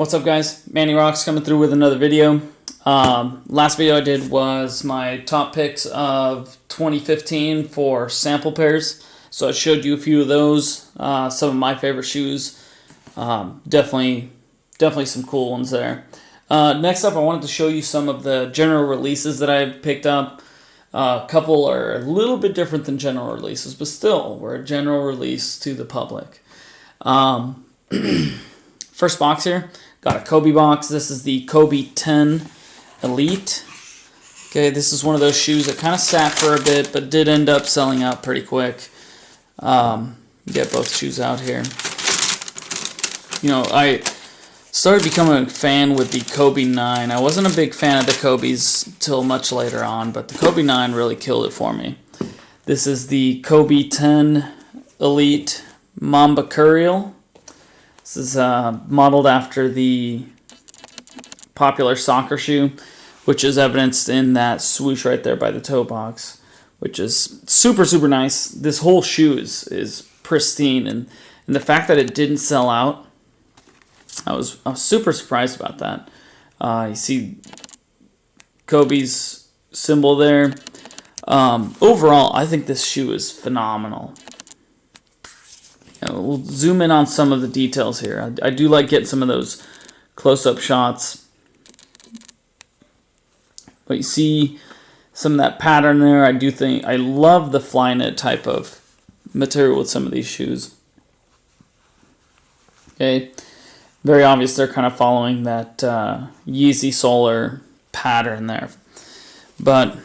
What's up, guys? Manny Rocks coming through with another video. Last video I did was my top picks of 2015 for sample pairs. So I showed you a few of those, some of my favorite shoes. Definitely some cool ones there. Next up, I wanted to show you some of the general releases that I picked up. A couple are a little bit different than general releases, but still, we're a general release to the public. First box here, got a Kobe box. This is the Kobe 10 Elite. Okay, this is one of those shoes that kind of sat for a bit, but did end up selling out pretty quick. Get both shoes out here. You know, I started becoming a fan with the Kobe 9. I wasn't a big fan of the Kobe's till much later on, but the Kobe 9 really killed it for me. This is the Kobe 10 Elite Mambacurial. This is modeled after the popular soccer shoe, which is evidenced in that swoosh right there by the toe box, which is super, super nice. This whole shoe is pristine, and the fact that it didn't sell out, I was super surprised about that. You see Kobe's symbol there. Overall, I think this shoe is phenomenal. We'll zoom in on some of the details here. I do like getting some of those close-up shots. But you see some of that pattern there. I love the fly knit type of material with some of these shoes. Okay, very obvious they're kind of following that Yeezy Solar pattern there. But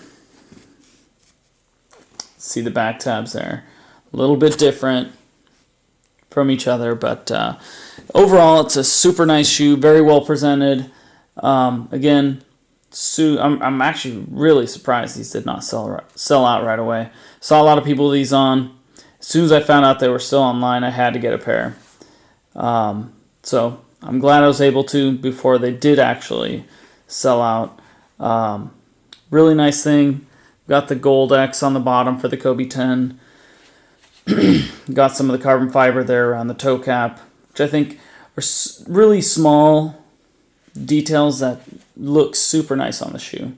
see the back tabs there. A little bit different from each other, but overall it's a super nice shoe, very well presented. Again, I'm actually really surprised these did not sell out right away. Saw a lot of people with these on. As soon as I found out they were still online, I had to get a pair. So I'm glad I was able to before they did actually sell out. Really nice thing. Got the gold X on the bottom for the Kobe 10. Got some of the carbon fiber there around the toe cap, which I think are really small details that look super nice on the shoe.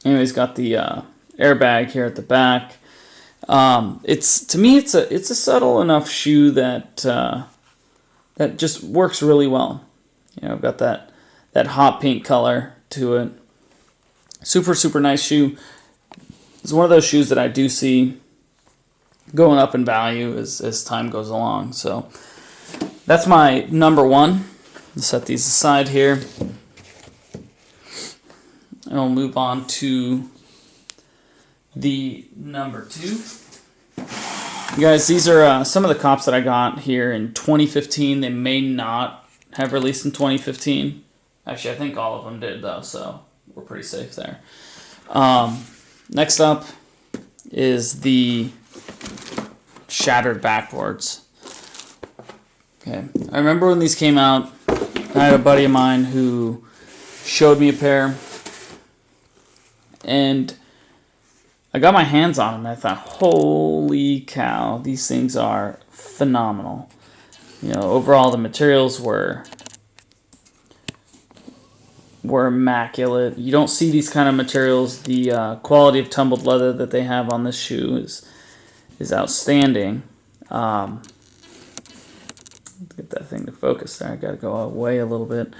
Anyways, got the airbag here at the back. To me it's a subtle enough shoe that that just works really well. You know, got that hot pink color to it. Super, super nice shoe. It's one of those shoes that I do see going up in value as time goes along. So that's my number one. Let's set these aside here. And we'll move on to the number two. You guys, these are some of the cops that I got here in 2015. They may not have released in 2015. Actually, I think all of them did, though, so we're pretty safe there. Next up is the shattered backboards. Okay, I remember when these came out, I had a buddy of mine who showed me a pair, and I got my hands on them, and I thought, holy cow, these things are phenomenal. You know, overall the materials were immaculate. You don't see these kind of materials. The quality of tumbled leather that they have on this shoe is outstanding. Get that thing to focus there. I gotta go away a little bit.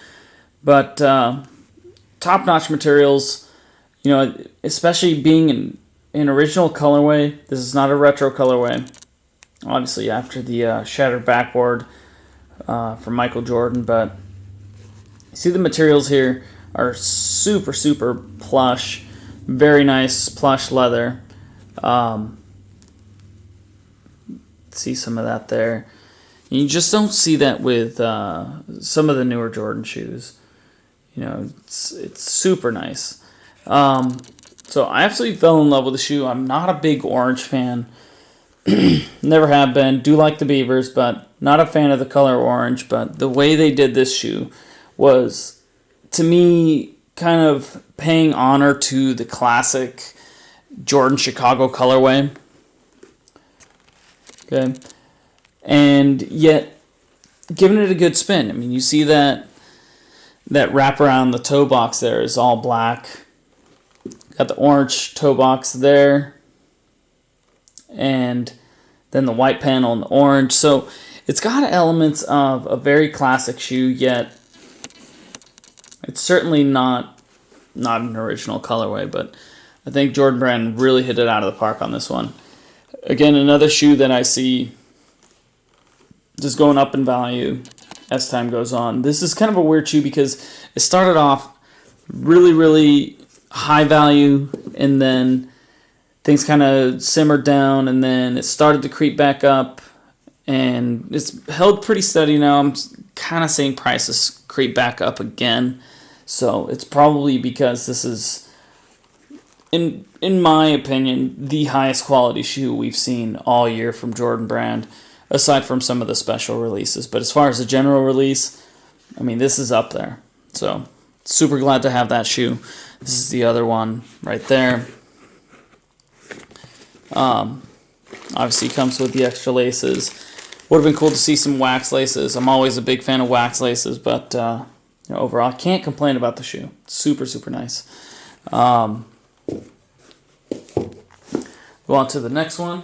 But top-notch materials, you know, especially being in original colorway. This is not a retro colorway. Obviously after the shattered backboard from Michael Jordan, but you see the materials here are super, super plush. Very nice plush leather. See some of that there. And you just don't see that with some of the newer Jordan shoes. You know, it's super nice. So I absolutely fell in love with the shoe. I'm not a big orange fan. Never have been. Do like the Beavers, but not a fan of the color orange. But the way they did this shoe was, to me, kind of paying honor to the classic Jordan Chicago colorway. Okay. And yet giving it a good spin. I mean, you see that wrap around the toe box there is all black. Got the orange toe box there, and then the white panel and the orange. So it's got elements of a very classic shoe, yet it's certainly not an original colorway, but I think Jordan Brand really hit it out of the park on this one. Again, another shoe that I see just going up in value as time goes on. This is kind of a weird shoe because it started off really, really high value, and then things kind of simmered down, and then it started to creep back up, and it's held pretty steady now. I'm kind of seeing prices creep back up again, so it's probably because this is, in my opinion, the highest quality shoe we've seen all year from Jordan Brand, aside from some of the special releases. But as far as the general release, I mean, this is up there. So super glad to have that shoe. This is the other one right there. Obviously comes with the extra laces. Would have been cool to see some wax laces. I'm always a big fan of wax laces, but overall, I can't complain about the shoe. Super, super nice. Go on to the next one.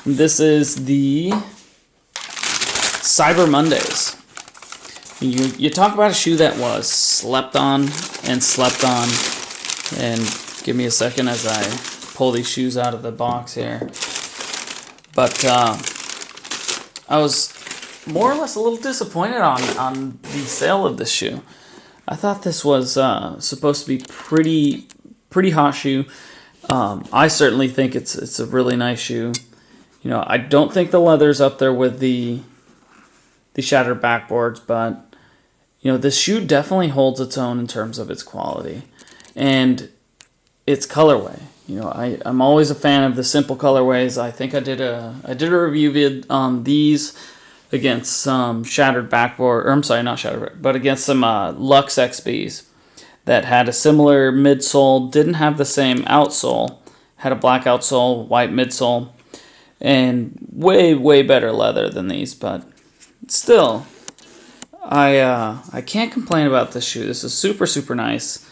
This is the Cyber Mondays. You talk about a shoe that was slept on, and give me a second as I pull these shoes out of the box here. But I was more or less a little disappointed on the sale of this shoe. I thought this was supposed to be pretty hot shoe. I certainly think it's a really nice shoe. I don't think the leather's up there with the shattered backboards, but this shoe definitely holds its own in terms of its quality and its colorway. I'm always a fan of the simple colorways. I think I did a review vid on these against some shattered backboard, or I'm sorry, not shattered, but against some Lux XBs that had a similar midsole, didn't have the same outsole, had a black outsole, white midsole, and way better leather than these. But still, I can't complain about this shoe. This is super, super nice.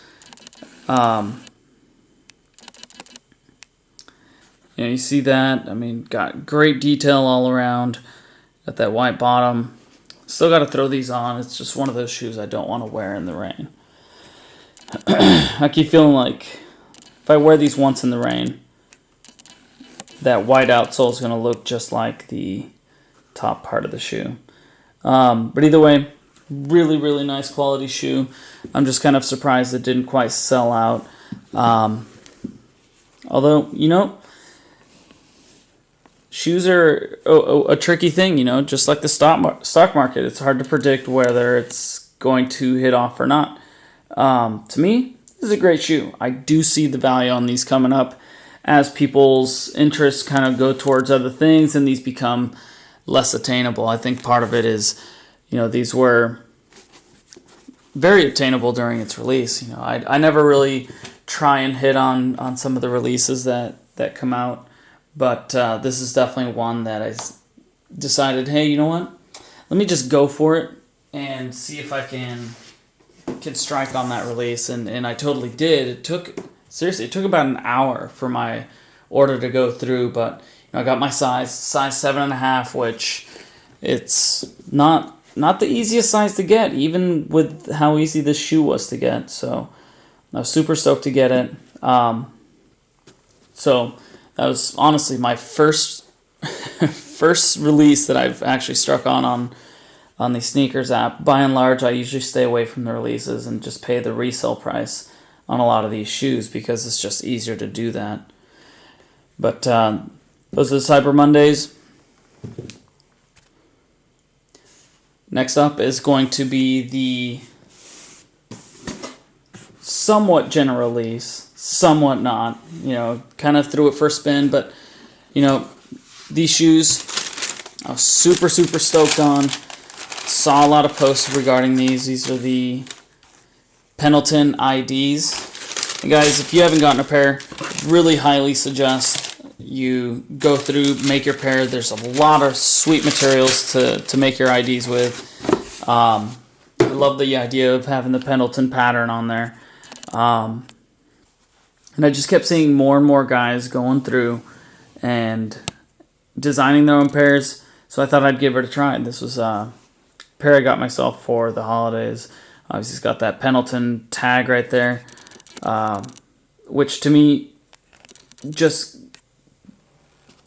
You see that? I mean, got great detail all around. Got that white bottom. Still got to throw these on. It's just one of those shoes I don't want to wear in the rain. I keep feeling like if I wear these once in the rain, that white outsole is going to look just like the top part of the shoe. But either way, really, really nice quality shoe. I'm just kind of surprised it didn't quite sell out. Although, shoes are a tricky thing, just like the stock market. It's hard to predict whether it's going to hit off or not. To me, this is a great shoe. I do see the value on these coming up as people's interests kind of go towards other things and these become less attainable. I think part of it is, these were very attainable during its release. I never really try and hit on some of the releases that come out, but this is definitely one that I decided, hey, you know what? Let me just go for it and see if I can strike on that release, and I totally did. It took about an hour for my order to go through, but I got my size 7.5, which it's not the easiest size to get, even with how easy this shoe was to get. So I was super stoked to get it. So that was honestly my first release that I've actually struck on the sneakers app. By and large, I usually stay away from the releases and just pay the resale price on a lot of these shoes because it's just easier to do that. But those are the Cyber Mondays. Next up is going to be the somewhat general release, somewhat not. Kind of threw it for a spin, but these shoes I was super, super stoked on. Saw a lot of posts regarding these. These are the Pendleton Ids. And guys, if you haven't gotten a pair, really highly suggest You go through, make your pair. There's a lot of sweet materials to make your IDs with. I love the idea of having the Pendleton pattern on there. And I just kept seeing more and more guys going through and designing their own pairs. So I thought I'd give it a try. This was a pair I got myself for the holidays. Obviously, it's got that Pendleton tag right there, which to me just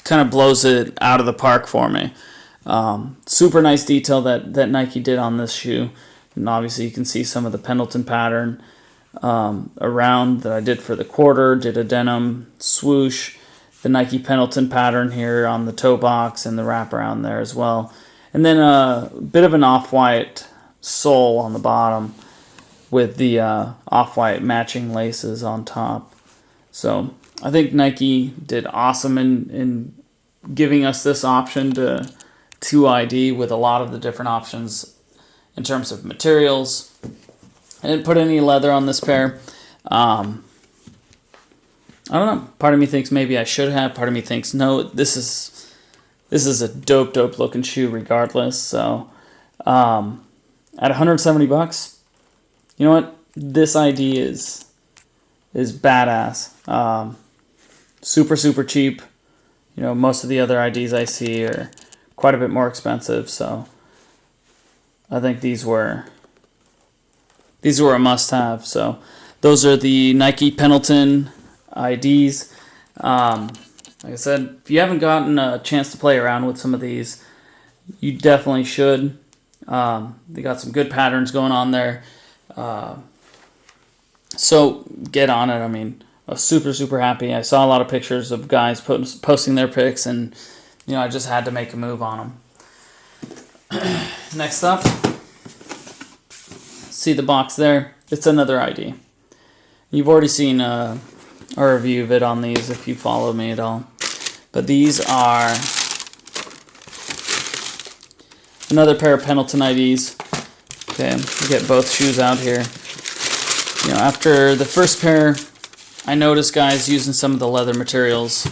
kind of blows it out of the park for me. Super nice detail that Nike did on this shoe. And obviously you can see some of the Pendleton pattern around that I did for the quarter. Did a denim swoosh, the Nike Pendleton pattern here on the toe box and the wraparound there as well. And then a bit of an off-white sole on the bottom with the off-white matching laces on top. So I think Nike did awesome in giving us this option to ID with a lot of the different options in terms of materials. I didn't put any leather on this pair. I don't know. Part of me thinks maybe I should have. Part of me thinks no. This is a dope looking shoe regardless. So at $170, you know what? This ID is badass. Super cheap. You know, most of the other IDs I see are quite a bit more expensive, so I think these were a must-have. So those are the Nike Pendleton IDs. Like I said, if you haven't gotten a chance to play around with some of these, you definitely should. They got some good patterns going on there. So get on it. I mean, I was super happy. I saw a lot of pictures of guys posting their pics, and you know, I just had to make a move on them. Next up, see the box there? It's another ID. You've already seen a review of it on these if you follow me at all. But these are another pair of Pendleton IDs. Okay, we'll get both shoes out here. You know, after the first pair, I noticed guys using some of the leather materials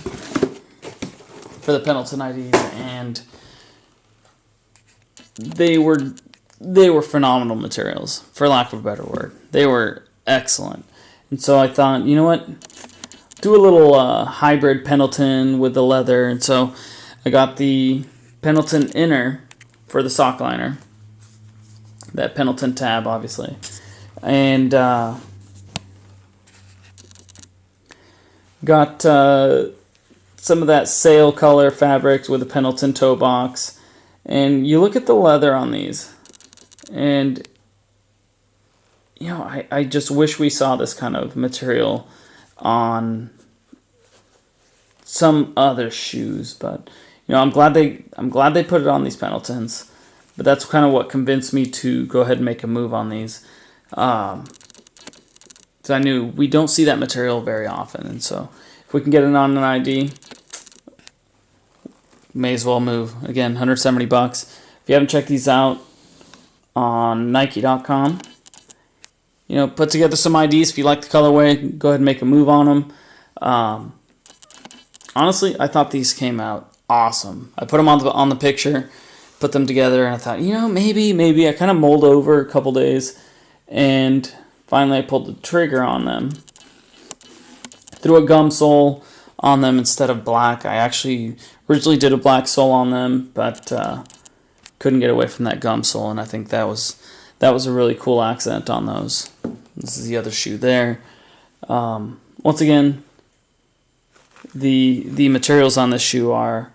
for the Pendleton IDs, and they were phenomenal materials, for lack of a better word. They were excellent. And so I thought, you know what? Do a little hybrid Pendleton with the leather. And so I got the Pendleton inner for the sock liner. That Pendleton tab, obviously. And got some of that sail color fabrics with the Pendleton toe box. And you look at the leather on these, and you know, I just wish we saw this kind of material on some other shoes. But you know, I'm glad they put it on these Pendletons. But that's kind of what convinced me to go ahead and make a move on these. So I knew we don't see that material very often, and so if we can get it on an ID, may as well move. Again, $170. If you haven't checked these out on Nike.com, you know, put together some IDs. If you like the colorway, go ahead and make a move on them. Honestly, I thought these came out awesome. I put them on the picture, put them together, and I thought, you know, maybe I kind of mulled over a couple days, and finally I pulled the trigger on them. Threw a gum sole on them instead of black. I actually originally did a black sole on them, but couldn't get away from that gum sole, and I think that was a really cool accent on those. This is the other shoe there. Once again, the materials on this shoe are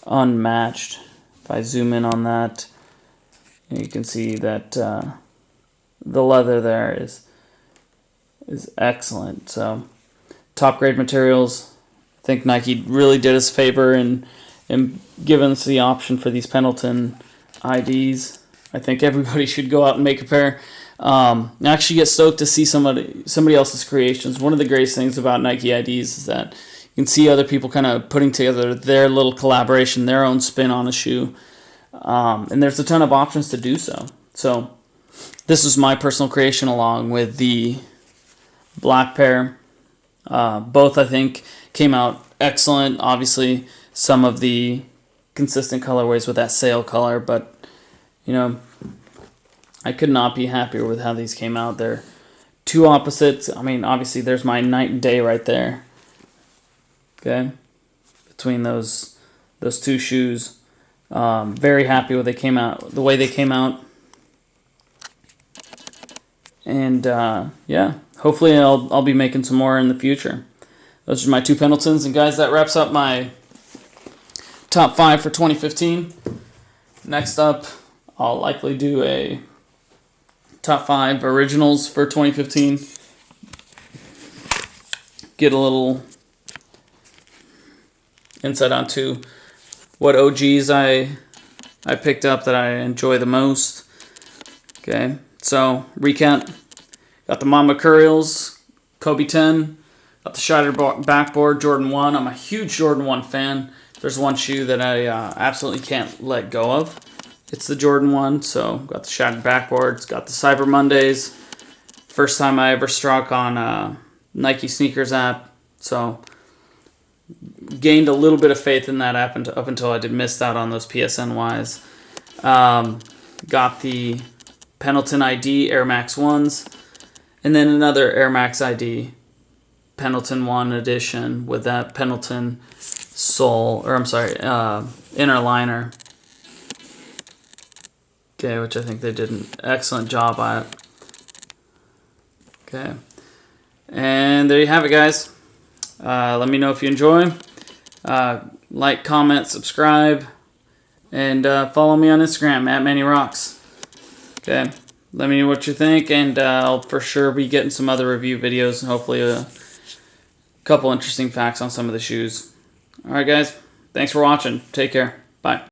unmatched. If I zoom in on that, you can see that the leather there is excellent. So top grade materials. I think Nike really did us a favor in giving us the option for these Pendleton IDs. I think everybody should go out and make a pair. I actually get stoked to see somebody else's creations. One of the greatest things about Nike IDs is that you can see other people kind of putting together their little collaboration, their own spin on a shoe. And there's a ton of options to do so. So this is my personal creation along with the black pair. Both, I think, came out excellent. Obviously, some of the consistent colorways with that sail color, but you know, I could not be happier with how these came out. They're two opposites. I mean, obviously, there's my night and day right there. Okay, between those two shoes, very happy with the way they came out, and yeah, hopefully I'll be making some more in the future. Those are my two Pendletons, and guys, that wraps up my top 5 for 2015. Next up, I'll likely do a top 5 originals for 2015. Get a little insight onto what OGs I picked up that I enjoy the most. Okay, so recap. Got the Mambacurials, Kobe 10. Got the Shattered Backboard, Jordan 1. I'm a huge Jordan 1 fan. There's one shoe that I absolutely can't let go of. It's the Jordan 1, so got the Shattered Backboards, got the Cyber Mondays. First time I ever struck on Nike Sneakers app, so gained a little bit of faith in that app up until I did miss out on those PSNYs. Got the Pendleton ID Air Max 1s, and then another Air Max ID Pendleton 1 edition with that Pendleton inner liner. Okay, which I think they did an excellent job at. Okay, and there you have it, guys. Let me know if you enjoy. Like, comment, subscribe, and follow me on Instagram at MannyRocks. Okay, let me know what you think, and I'll for sure be getting some other review videos and hopefully a couple interesting facts on some of the shoes. All right, guys. Thanks for watching. Take care. Bye.